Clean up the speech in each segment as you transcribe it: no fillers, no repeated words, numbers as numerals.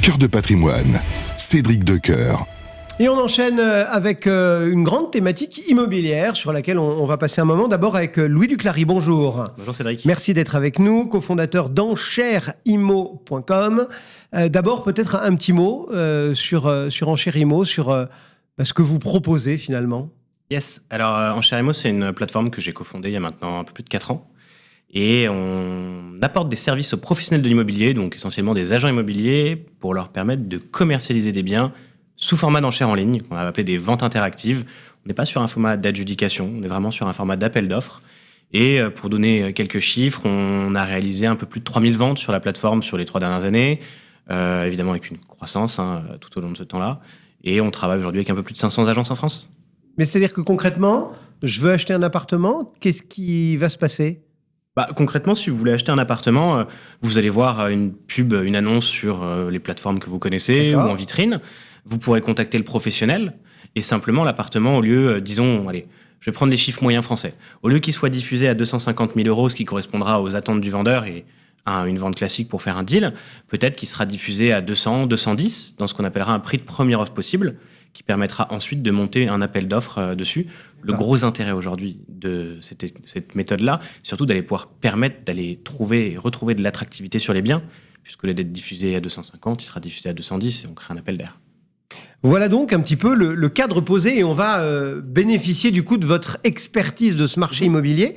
Cœur de patrimoine, Cédric Decoeur. Et on enchaîne avec une grande thématique immobilière sur laquelle on va passer un moment. D'abord avec Louis Duclari. Bonjour. Bonjour Cédric. Merci d'être avec nous, cofondateur d'enchèreimo.com. D'abord, peut-être un petit mot sur Enchère.imo, sur ce que vous proposez finalement. Yes. Alors, Enchère.imo, c'est une plateforme que j'ai cofondée il y a maintenant un peu plus de 4 ans. Et on apporte des services aux professionnels de l'immobilier, donc essentiellement des agents immobiliers, pour leur permettre de commercialiser des biens sous format d'enchères en ligne, qu'on va appeler des ventes interactives. On n'est pas sur un format d'adjudication, on est vraiment sur un format d'appel d'offres. Et pour donner quelques chiffres, on a réalisé un peu plus de 3000 ventes sur la plateforme sur les 3 dernières années, évidemment avec une croissance tout au long de ce temps-là. Et on travaille aujourd'hui avec un peu plus de 500 agences en France. Mais c'est-à-dire que concrètement, je veux acheter un appartement, qu'est-ce qui va se passer ? Concrètement, si vous voulez acheter un appartement, vous allez voir une pub, une annonce sur les plateformes que vous connaissez ou en vitrine. Vous pourrez contacter le professionnel et simplement l'appartement, au lieu, disons, allez, je vais prendre les chiffres moyens français. Au lieu qu'il soit diffusé à 250 000 €, ce qui correspondra aux attentes du vendeur et à une vente classique pour faire un deal, peut-être qu'il sera diffusé à 200, 210, dans ce qu'on appellera un prix de première offre possible, qui permettra ensuite de monter un appel d'offres dessus. Le gros intérêt aujourd'hui de cette méthode-là, c'est surtout d'aller pouvoir permettre d'aller trouver et retrouver de l'attractivité sur les biens, puisque lieu d'être diffusé à 250, il sera diffusé à 210 et on crée un appel d'air. Voilà donc un petit peu le cadre posé et on va bénéficier du coup de votre expertise de ce marché immobilier.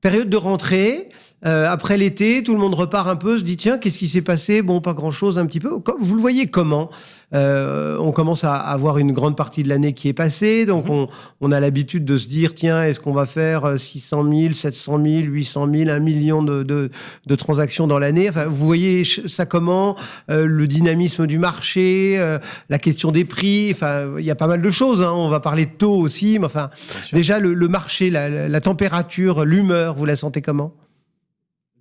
Période de rentrée, après l'été, tout le monde repart un peu, se dit tiens, qu'est-ce qui s'est passé ? Bon, pas grand-chose un petit peu. Vous le voyez comment ? On commence à avoir une grande partie de l'année qui est passée, donc on a l'habitude de se dire tiens, est-ce qu'on va faire 600 000, 700 000, 800 000, 1 million de transactions dans l'année ? Enfin, vous voyez ça comment ? Le dynamisme du marché, la question des prix, enfin, il y a pas mal de choses. On va parler de taux aussi, mais enfin, déjà le marché, la température, l'humeur, vous la sentez comment ?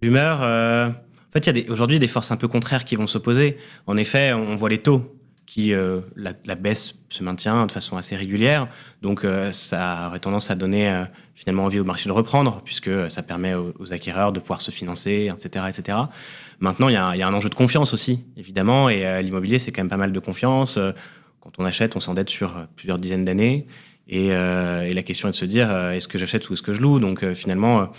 L'humeur, en fait, il y a aujourd'hui des forces un peu contraires qui vont s'opposer. En effet, on voit les taux qui, la baisse se maintient de façon assez régulière. Donc, ça aurait tendance à donner finalement envie au marché de reprendre, puisque ça permet aux acquéreurs de pouvoir se financer, etc., etc. Maintenant, il y a un enjeu de confiance aussi, évidemment. Et l'immobilier, c'est quand même pas mal de confiance. Quand on achète, on s'endette sur plusieurs dizaines d'années. Et la question est de se dire, est-ce que j'achète ou est-ce que je loue ? Donc, finalement...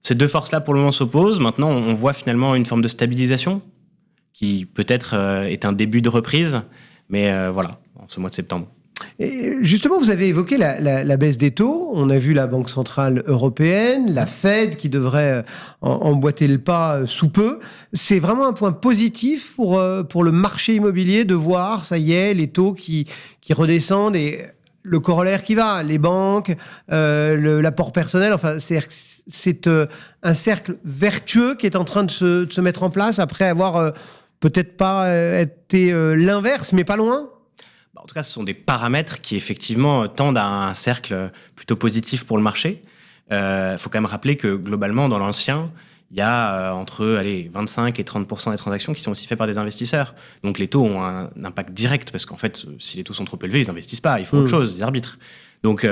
Ces deux forces-là, pour le moment, s'opposent. Maintenant, on voit finalement une forme de stabilisation qui peut-être est un début de reprise. Mais voilà, en ce mois de septembre. Et justement, vous avez évoqué la baisse des taux. On a vu la Banque Centrale Européenne, la Fed qui devrait emboîter le pas sous peu. C'est vraiment un point positif pour le marché immobilier de voir, ça y est, les taux qui redescendent et... Le corollaire qui va, les banques, l'apport personnel, enfin, c'est un cercle vertueux qui est en train de se mettre en place après avoir peut-être pas été l'inverse, mais pas loin. En tout cas, ce sont des paramètres qui effectivement tendent à un cercle plutôt positif pour le marché. Faut quand même rappeler que globalement, dans l'ancien, il y a entre 25 et 30% des transactions qui sont aussi faites par des investisseurs. Donc les taux ont un impact direct parce qu'en fait, si les taux sont trop élevés, ils n'investissent pas, ils font autre chose, ils arbitrent. Donc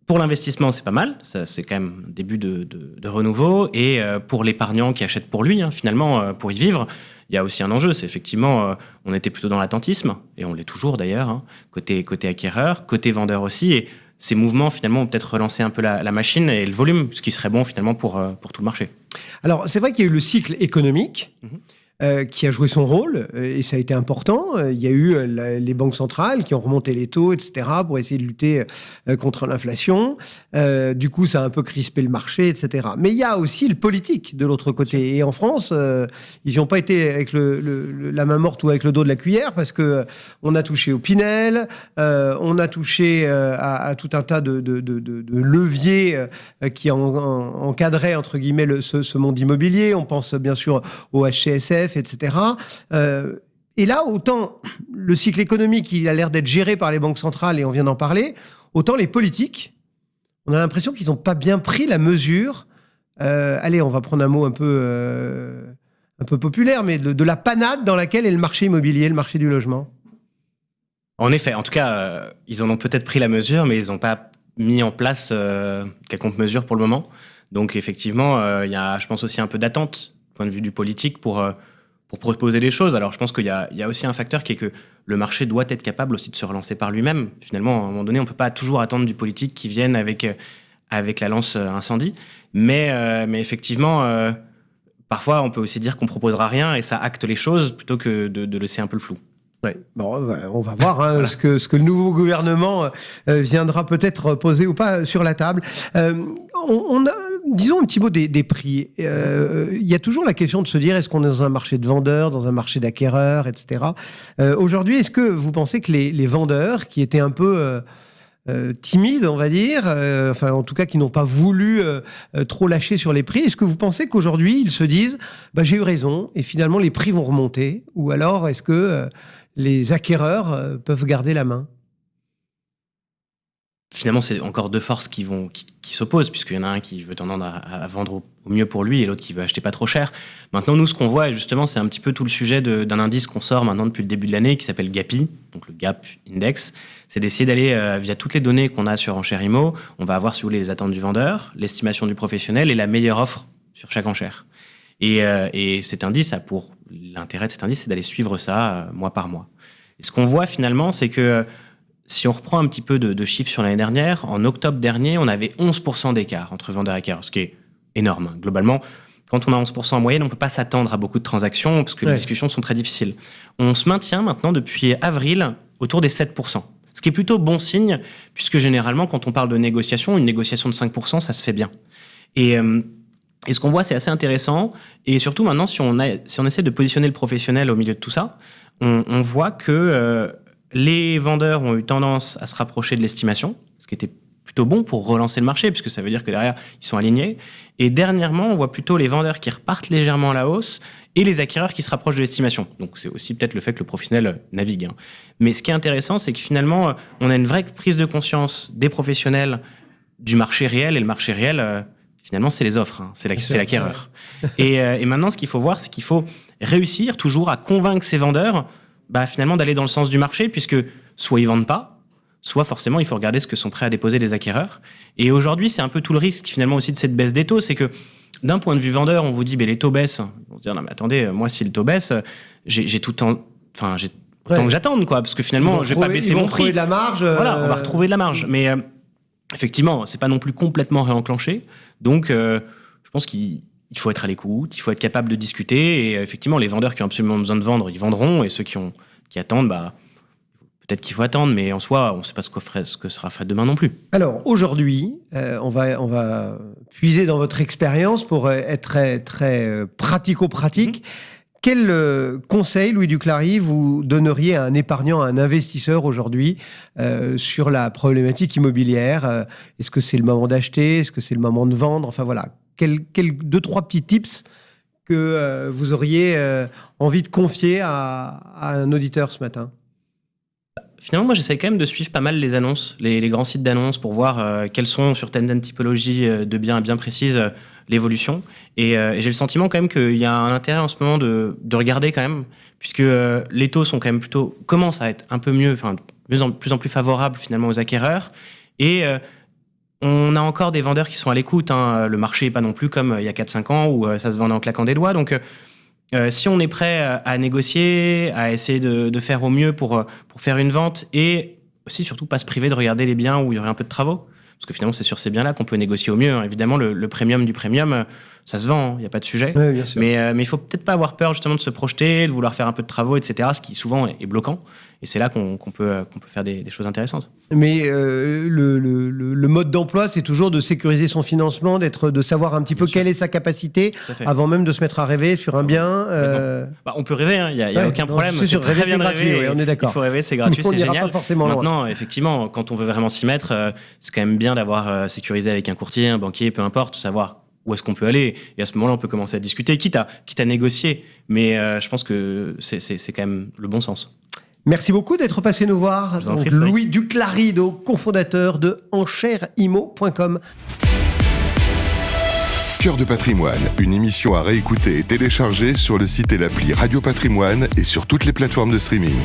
pour l'investissement, c'est pas mal, ça, c'est quand même un début de renouveau. Et pour l'épargnant qui achète pour lui, finalement, pour y vivre, il y a aussi un enjeu. C'est effectivement, on était plutôt dans l'attentisme, et on l'est toujours d'ailleurs, côté acquéreur, côté vendeur aussi. Et ces mouvements, finalement, ont peut-être relancé un peu la machine et le volume, ce qui serait bon, finalement, pour tout le marché. Alors, c'est vrai qu'il y a eu le cycle économique qui a joué son rôle, et ça a été important. Il y a eu les banques centrales qui ont remonté les taux, etc., pour essayer de lutter contre l'inflation. Du coup, ça a un peu crispé le marché, etc. Mais il y a aussi le politique de l'autre côté. Et en France, ils n'y ont pas été avec la main morte ou avec le dos de la cuillère, parce que on a touché au Pinel, on a touché à tout un tas de leviers qui encadraient, entre guillemets, ce monde immobilier. On pense bien sûr au HCSF, etc. Et là, autant le cycle économique, il a l'air d'être géré par les banques centrales, et on vient d'en parler, autant les politiques, on a l'impression qu'ils n'ont pas bien pris la mesure, allez, on va prendre un mot un peu populaire, mais de la panade dans laquelle est le marché immobilier, le marché du logement. En effet, en tout cas, ils en ont peut-être pris la mesure, mais ils n'ont pas mis en place quelconque mesure pour le moment. Donc effectivement, il y a, je pense aussi un peu d'attente, du point de vue du politique, pour proposer les choses. Alors, je pense qu'il y a aussi un facteur qui est que le marché doit être capable aussi de se relancer par lui-même. Finalement, à un moment donné, on ne peut pas toujours attendre du politique qui vienne avec la lance incendie. Mais effectivement, parfois, on peut aussi dire qu'on ne proposera rien et ça acte les choses plutôt que de laisser un peu le flou. Ouais. Bon, on va voir voilà. ce que le nouveau gouvernement viendra peut-être poser ou pas sur la table. Disons un petit mot des prix. Il y a toujours la question de se dire, est-ce qu'on est dans un marché de vendeurs, dans un marché d'acquéreurs, etc. Aujourd'hui, est-ce que vous pensez que les vendeurs, qui étaient un peu timides, on va dire, enfin en tout cas qui n'ont pas voulu trop lâcher sur les prix, est-ce que vous pensez qu'aujourd'hui, ils se disent, j'ai eu raison, et finalement les prix vont remonter, ou alors est-ce que les acquéreurs peuvent garder la main? Finalement, c'est encore deux forces qui s'opposent, puisqu'il y en a un qui veut tendre à vendre au mieux pour lui et l'autre qui veut acheter pas trop cher. Maintenant, nous, ce qu'on voit, et justement, c'est un petit peu tout le sujet d'un indice qu'on sort maintenant depuis le début de l'année, qui s'appelle GAPI, donc le Gap Index. C'est d'essayer d'aller via toutes les données qu'on a sur Enchères Immo. On va avoir, si vous voulez, les attentes du vendeur, l'estimation du professionnel et la meilleure offre sur chaque enchère. Et cet indice l'intérêt de cet indice, c'est d'aller suivre ça mois par mois. Et ce qu'on voit finalement, c'est que si on reprend un petit peu de chiffres sur l'année dernière, en octobre dernier, on avait 11% d'écart entre vendeurs et acquéreurs, ce qui est énorme. Globalement, quand on a 11% en moyenne, on ne peut pas s'attendre à beaucoup de transactions parce que les discussions sont très difficiles. On se maintient maintenant depuis avril autour des 7%, ce qui est plutôt bon signe, puisque généralement, quand on parle de négociation, une négociation de 5%, ça se fait bien. Et ce qu'on voit, c'est assez intéressant. Et surtout maintenant, si on essaie de positionner le professionnel au milieu de tout ça, on voit que les vendeurs ont eu tendance à se rapprocher de l'estimation, ce qui était plutôt bon pour relancer le marché, puisque ça veut dire que derrière, ils sont alignés. Et dernièrement, on voit plutôt les vendeurs qui repartent légèrement à la hausse et les acquéreurs qui se rapprochent de l'estimation. Donc c'est aussi peut-être le fait que le professionnel navigue. Mais ce qui est intéressant, c'est que finalement, on a une vraie prise de conscience des professionnels du marché réel. Et le marché réel, finalement, c'est les offres, c'est l'acquéreur. Et maintenant, ce qu'il faut voir, c'est qu'il faut réussir toujours à convaincre ces vendeurs finalement d'aller dans le sens du marché, puisque soit ils vendent pas, soit forcément il faut regarder ce que sont prêts à déposer les acquéreurs. Et aujourd'hui, c'est un peu tout le risque finalement aussi de cette baisse des taux, c'est que d'un point de vue vendeur, on vous dit les taux baissent. On se dit non mais attendez, moi si le taux baisse, j'ai autant que j'attende quoi, parce que finalement je vais pas baisser mon prix. On va retrouver de la marge. Voilà, on va retrouver de la marge, mais effectivement, c'est pas non plus complètement réenclenché. Donc je pense qu'il faut être à l'écoute, il faut être capable de discuter. Et effectivement, les vendeurs qui ont absolument besoin de vendre, ils vendront. Et ceux qui attendent, peut-être qu'il faut attendre. Mais en soi, on ne sait pas ce que sera fait demain non plus. Alors, aujourd'hui, on va puiser dans votre expérience pour être très, très pratico-pratique. Quel conseil, Louis Duclari, vous donneriez à un épargnant, à un investisseur aujourd'hui sur la problématique immobilière? Est-ce que c'est le moment d'acheter? Est-ce que c'est le moment de vendre? Enfin voilà, deux, trois petits tips que vous auriez envie de confier à un auditeur ce matin? Finalement, moi, j'essaie quand même de suivre pas mal les annonces, les grands sites d'annonces pour voir quelles sont sur telle typologie de biens bien précises l'évolution. Et j'ai le sentiment quand même qu'il y a un intérêt en ce moment de regarder quand même, puisque les taux sont quand même commencent à être un peu mieux, de plus en plus favorables finalement aux acquéreurs. Et on a encore des vendeurs qui sont à l'écoute. Le marché n'est pas non plus comme il y a 4-5 ans où ça se vendait en claquant des doigts. Donc, si on est prêt à négocier, à essayer de faire au mieux pour faire une vente et aussi surtout pas se priver de regarder les biens où il y aurait un peu de travaux. Parce que finalement, c'est sur ces biens-là qu'on peut négocier au mieux. Évidemment, le premium du premium, ça se vend, il n'y a pas de sujet. Oui, bien sûr. Mais il ne faut peut-être pas avoir peur justement de se projeter, de vouloir faire un peu de travaux, etc., ce qui souvent est bloquant. Et c'est là qu'on peut faire des choses intéressantes. Mais le mode d'emploi, c'est toujours de sécuriser son financement, de savoir un petit peu quelle est sa capacité, avant même de se mettre à rêver sur un bien. On peut rêver, il n'y a aucun problème. C'est très bien de rêver, on est d'accord. Il faut rêver, c'est gratuit, c'est génial. Pas forcément Maintenant, effectivement, quand on veut vraiment s'y mettre, c'est quand même bien d'avoir sécurisé avec un courtier, un banquier, peu importe, savoir où est-ce qu'on peut aller. Et à ce moment-là, on peut commencer à discuter, quitte à négocier. Mais je pense que c'est quand même le bon sens. Merci beaucoup d'être passé nous voir. Donc, Louis Duclari, cofondateur de enchèresimmo.com. Cœur de patrimoine, une émission à réécouter et télécharger sur le site et l'appli Radio Patrimoine et sur toutes les plateformes de streaming.